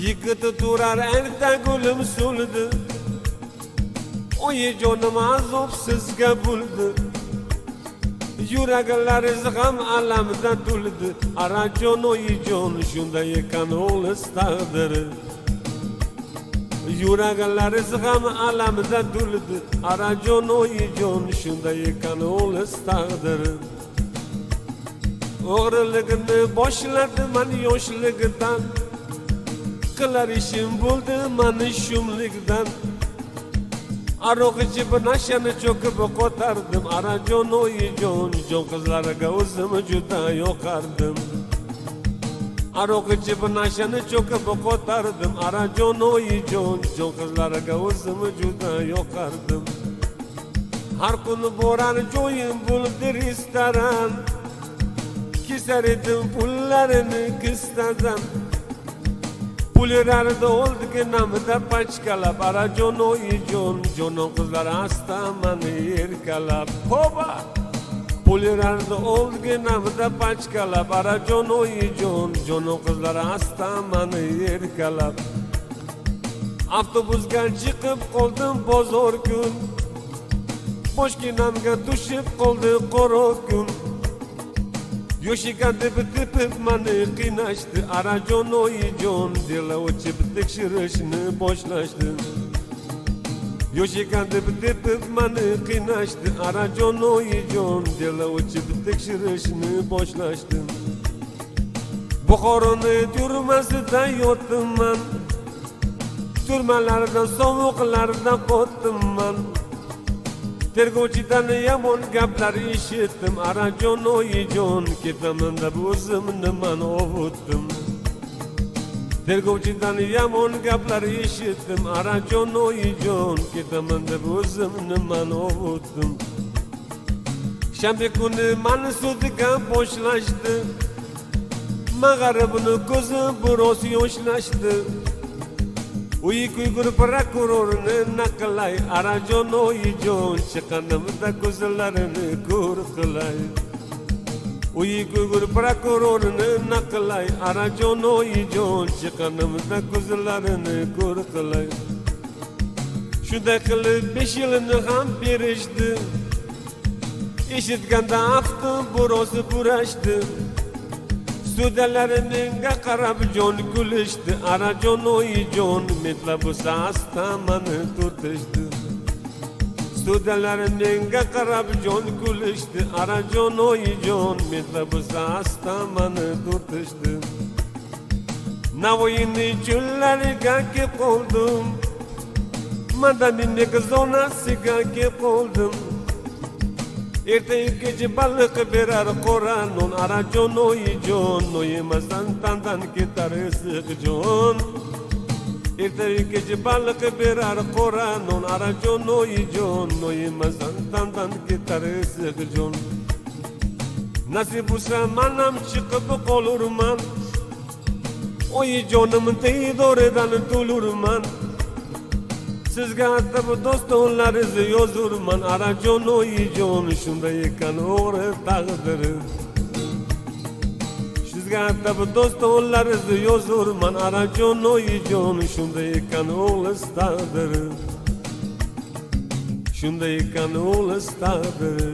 Yigiti turar erta gulim so'ldi, oyi jonim azobsizga bo'ldi. Yuraklaringiz ham alamda to'ldi. Arajon oyijon shunday ekan o'g'liz taqdiri. Yuraklaringiz ham alamda to'ldi. Arajon oyijon shunday ekan o'g'liz taqdiri. O'g'riligimni boshladim men yoshligidan, qilar ishim bo'ldi mani shumlikdan. Aroq ichib nashani cho'kib ko'tardim. Arajon oyijon jon qizlarga o'zim juda yoqardim. Aroq ichib nashani cho'kib ko'tardim. Arajon oyijon jon qizlarga o'zim juda yoqardim. Har kuni borar joyim bo'ldi restoran, kesar edim pullarini kistadan. Pullarida oldiga namida pachkalab. Arajon oyijon jonon qizlar asta mani erkalab. Hoba! Pullarida oldiga namida pachkalab. Arajon oyijon jonon qizlar asta mani erkalab. Avtobusga chiqib qoldim bozor kun, boshginamga tushib qoldi qora kun. Yoshika deb mani qiynashdi. Arajon oyijon dila o'chib tekshirishni boshlashdi. Yoshika deb mani qiynashdi. Arajon oyijon dila o'chib tekshirishni boshlashdi. Buxoroni turmasida yotdim man, turmalardan sovuqlardan qotdim man. Tergovchidan yomon gaplar eshitdim. Arajon oyijon ketaman deb o'zimni man ovutdim. Tergovchidan yomon gaplar eshitdim. Arajon oyijon ketaman deb o'zimni man ovutdim. Shanba kuni mani sudga boshlashdi. Mag'aribni ko'zi biroz yoshlashdi. Uy kuygur prokurorni naqlay. Arajon oyijon chiqqanimda ko'zlarini ko'r qilay. Uy kuygur prokurorni naqlay. Arajon oyijon chiqqanimda ko'zlarini ko'r qilay. Shunday qilib 5 yilni ham berishdi. Eshitganda afti biroz burashdi. Sudalarimga qarab jon kulishdi. Arajon oyijon metlab asta mani turtishdi. Sudalarimga qarab jon kulishdi. Arajon oyijon metlab asta mani turtishdi. Navoiyni cho'llariga kelib qoldim, Madanining zonasiga kelib qoldim. Ertaga baliq berar qora non. Arajon oyijon noyemasdan tandan ketar issiq jon. Ertaga baliq berar qora non. Arajon oyijon noyemasdan tandan ketar issiq jon. Nasib bo'lsa manam chiqib qolurman, oyijonim diydoridan to'lurman. Sizga atab dostonlaringizni yozurman. Arajon oyijon shunday ekan o'g'ri taqdiri. Sizga atab dostonlaringizni yozurman. Arajon oyijon shunday ekan o'g'liz taqdiri. Shunday ekan o'g'liz taqdiri.